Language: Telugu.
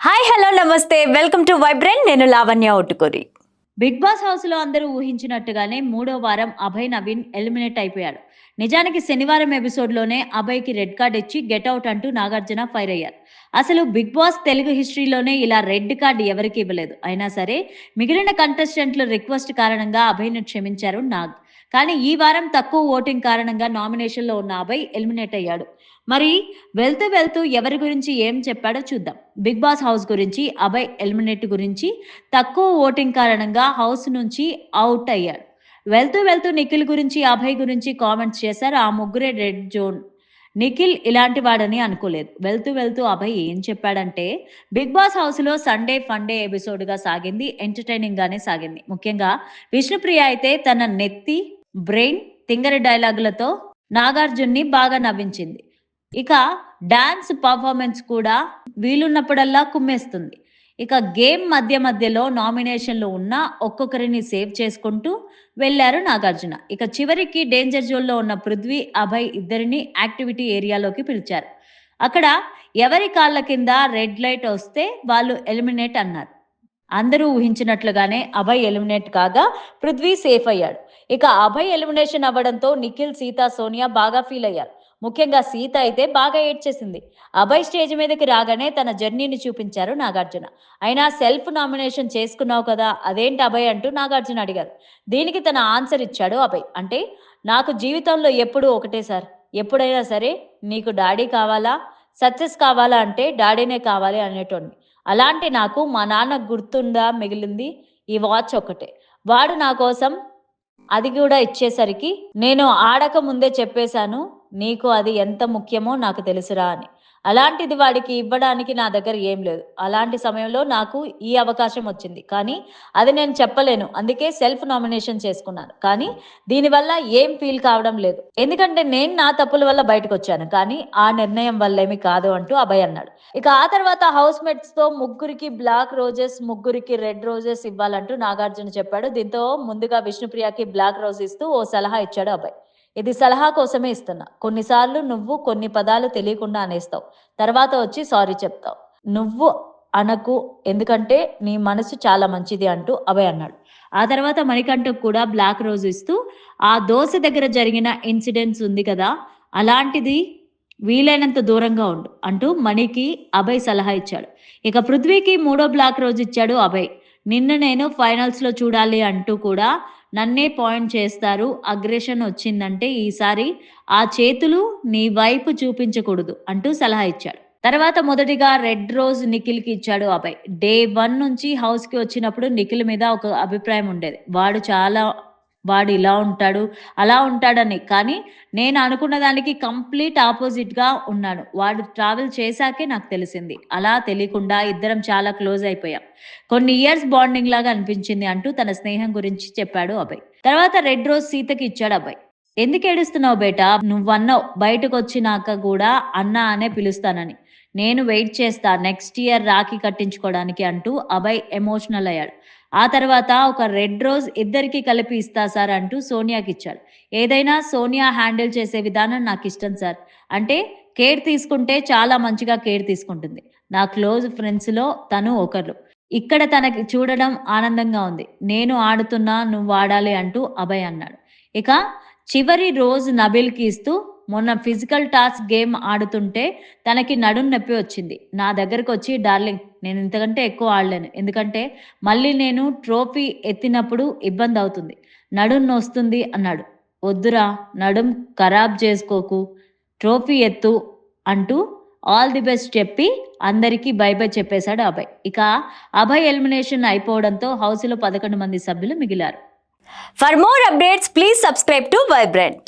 హాయ్ హలో నమస్తే వెల్కమ్ టు వైబ్రెంట్. నేను లావణ్య ఒట్టుకూరి. బిగ్ బాస్ హౌస్ లో అందరూ ఊహించినట్టుగానే మూడో వారం అభయ్ నవీన్ ఎలిమినేట్ అయిపోయాడు. నిజానికి శనివారం ఎపిసోడ్ లోనే అభయ్ కి రెడ్ కార్డ్ ఇచ్చి గెట్ అవుట్ అంటూ నాగార్జున ఫైర్ అయ్యారు. అసలు బిగ్ బాస్ తెలుగు హిస్టరీలోనే ఇలా రెడ్ కార్డ్ ఎవరికి ఇవ్వలేదు. అయినా సరే మిగిలిన కంటెస్టెంట్ల రిక్వెస్ట్ కారణంగా అభయ్ను క్షమించారు నాగ్. కానీ ఈ వారం తక్కువ ఓటింగ్ కారణంగా నామినేషన్ లో ఉన్న అభయ్ ఎలిమినేట్ అయ్యాడు. మరి వెళ్తూ వెళ్తూ ఎవరి గురించి ఏం చెప్పాడో చూద్దాం. బిగ్ బాస్ హౌస్ గురించి, అభయ్ ఎలిమినేట్ గురించి, తక్కువ ఓటింగ్ కారణంగా హౌస్ నుంచి అవుట్ అయ్యాడు. వెళ్తూ వెళ్తూ నిఖిల్ గురించి, అభయ్ గురించి కామెంట్స్ చేశారు. ఆ ముగ్గురే రెడ్ జోన్. నిఖిల్ ఇలాంటి వాడని అనుకోలేదు. వెళ్తూ వెళ్తూ అభయ్ ఏం చెప్పాడంటే, బిగ్ బాస్ హౌస్ లో సండే ఫండే ఎపిసోడ్ గా సాగింది, ఎంటర్టైనింగ్ గానే సాగింది. ముఖ్యంగా విష్ణుప్రియ అయితే తన నెత్తి బ్రెయిన్ తింగరి డైలాగులతో నాగార్జున్ని బాగా నవ్వించింది. ఇక డాన్స్ పర్ఫార్మెన్స్ కూడా వీలున్నప్పుడల్లా కుమ్మేస్తుంది. ఇక గేమ్ మధ్య మధ్యలో నామినేషన్లు ఉన్న ఒక్కొక్కరిని సేవ్ చేసుకుంటూ వెళ్ళారు నాగార్జున. ఇక చివరికి డేంజర్ జోన్లో ఉన్న పృథ్వీ, అభయ్ ఇద్దరిని యాక్టివిటీ ఏరియాలోకి పిలిచారు. అక్కడ ఎవరి కాళ్ళ కింద రెడ్ లైట్ వస్తే వాళ్ళు ఎలిమినేట్ అన్నారు. అందరూ ఊహించినట్లుగానే అభయ్ ఎలిమినేట్ కాగా పృథ్వీ సేఫ్ అయ్యాడు. ఇక అభయ్ ఎలిమినేషన్ అవ్వడంతో నిఖిల్, సీత, సోనియా బాగా ఫీల్ అయ్యారు. ముఖ్యంగా సీత అయితే బాగా ఏడ్చేసింది. అభయ్ స్టేజ్ మీదకి రాగానే తన జర్నీని చూపించారు నాగార్జున. అయినా సెల్ఫ్ నామినేషన్ చేసుకున్నావు కదా, అదేంటి అభయ్ అంటూ నాగార్జున అడిగారు. దీనికి తన ఆన్సర్ ఇచ్చాడు అభయ్. అంటే, నాకు జీవితంలో ఎప్పుడూ ఒకటే సార్. ఎప్పుడైనా సరే నీకు డాడీ కావాలా, సక్సెస్ కావాలా అంటే డాడీనే కావాలి అనేటోడిని. అలాంటి నాకు మా నాన్న గుర్తుందా మిగిలింది ఈ వాచ్ ఒక్కటే. వాడు నా కోసం అది కూడా ఇచ్చేసరికి నేను ఆడక ముందే చెప్పేశాను, నీకు అది ఎంత ముఖ్యమో నాకు తెలుసురా అని. అలాంటిది వాడికి ఇవ్వడానికి నా దగ్గర ఏం లేదు. అలాంటి సమయంలో నాకు ఈ అవకాశం వచ్చింది. కానీ అది నేను చెప్పలేను. అందుకే సెల్ఫ్ నామినేషన్ చేసుకున్నాను. కానీ దీనివల్ల ఏం ఫీల్ కావడం లేదు. ఎందుకంటే నేను నా తప్పుల వల్ల బయటకు వచ్చాను. కానీ ఆ నిర్ణయం వల్లేమి కాదు అంటూ అభయ్ అన్నాడు. ఇక ఆ తర్వాత హౌస్ మేట్స్ తో ముగ్గురికి బ్లాక్ రోజెస్, ముగ్గురికి రెడ్ రోజెస్ ఇవ్వాలంటూ నాగార్జున చెప్పాడు. దీంతో ముందుగా విష్ణుప్రియకి బ్లాక్ రోజ్ ఇస్తూ ఓ సలహా ఇచ్చాడు అభయ్. ఇది సలహా కోసమే ఇస్తున్నా. కొన్నిసార్లు నువ్వు కొన్ని పదాలు తెలియకుండా అనేస్తావు. తర్వాత వచ్చి సారీ చెప్తావు. నువ్వు అనకు, ఎందుకంటే నీ మనసు చాలా మంచిది అంటూ అభయ్ అన్నాడు. ఆ తర్వాత మణికంఠకు కూడా బ్లాక్ రోజ్ ఇస్తూ, ఆ దోశ దగ్గర జరిగిన ఇన్సిడెంట్స్ ఉంది కదా, అలాంటిది వీలైనంత దూరంగా ఉండు అంటూ మణికి అభయ్ సలహా ఇచ్చాడు. ఇక పృథ్వీకి మూడో బ్లాక్ రోజ్ ఇచ్చాడు అభయ్. నిన్ను నేను ఫైనల్స్ లో చూడాలి అంటూ కూడా నన్నే పాయింట్ చేస్తారు. అగ్రెషన్ వచ్చిందంటే ఈసారి ఆ చేతులు నీ వైపు చూపించకూడదు అంటూ సలహా ఇచ్చాడు. తర్వాత మొదటిగా రెడ్ రోజ్ నిఖిల్ కి ఇచ్చాడు అభయ్. డే 1 నుంచి హౌస్ కి వచ్చినప్పుడు నిఖిల్ మీద ఒక అభిప్రాయం ఉండేది. వాడు ఇలా ఉంటాడు, అలా ఉంటాడని. కానీ నేను అనుకున్న దానికి కంప్లీట్ ఆపోజిట్ గా ఉన్నాను. వాడు ట్రావెల్ చేశాకే నాకు తెలిసింది. అలా తెలియకుండా ఇద్దరం చాలా క్లోజ్ అయిపోయాం. కొన్ని ఇయర్స్ బాండింగ్ లాగా అనిపించింది అంటూ తన స్నేహం గురించి చెప్పాడు అభయ్. తర్వాత రెడ్ రోజ్ సీతకి ఇచ్చాడు అభయ్. ఎందుకు ఏడుస్తున్నావు బేటా, నువ్వన్నావు బయటకు వచ్చినాక కూడా అన్న అనే పిలుస్తానని. నేను వెయిట్ చేస్తా నెక్స్ట్ ఇయర్ రాఖీ కట్టించుకోవడానికి అంటూ అభయ్ ఎమోషనల్ అయ్యాడు. ఆ తర్వాత ఒక రెడ్ రోజ్ ఇద్దరికి కలిపి ఇస్తా సార్ అంటూ సోనియాకి ఇచ్చాడు. ఏదైనా సోనియా హ్యాండిల్ చేసే విధానం నాకు ఇష్టం సార్. అంటే కేర్ తీసుకుంటే చాలా మంచిగా కేర్ తీసుకుంటుంది. నా క్లోజ్ ఫ్రెండ్స్ లో తను ఒకరు. ఇక్కడ తనకి చూడడం ఆనందంగా ఉంది. నేను ఆడుతున్నా, నువ్వు ఆడాలి అంటూ అభయ్ అన్నాడు. ఇక చివరి రోజు నబిల్కి ఇస్తూ, మొన్న ఫిజికల్ టాస్క్ గేమ్ ఆడుతుంటే తనకి నడుం నొప్పి వచ్చింది. నా దగ్గరకు వచ్చి, డార్లింగ్ నేను ఇంతకంటే ఎక్కువ ఆడలేను. ఎందుకంటే మళ్ళీ నేను ట్రోఫీ ఎత్తినప్పుడు ఇబ్బంది అవుతుంది, నడుం నొస్తుంది అన్నాడు. వద్దురా, నడుం ఖరాబ్ చేసుకోకు, ట్రోఫీ ఎత్తు అంటూ ఆల్ ది బెస్ట్ చెప్పి అందరికీ బై బై చెప్పేశాడు అభయ్. ఇక అభయ్ ఎలిమినేషన్ అయిపోవడంతో హౌస్లో 11 మంది సభ్యులు మిగిలారు. For more updates please subscribe to vibrant.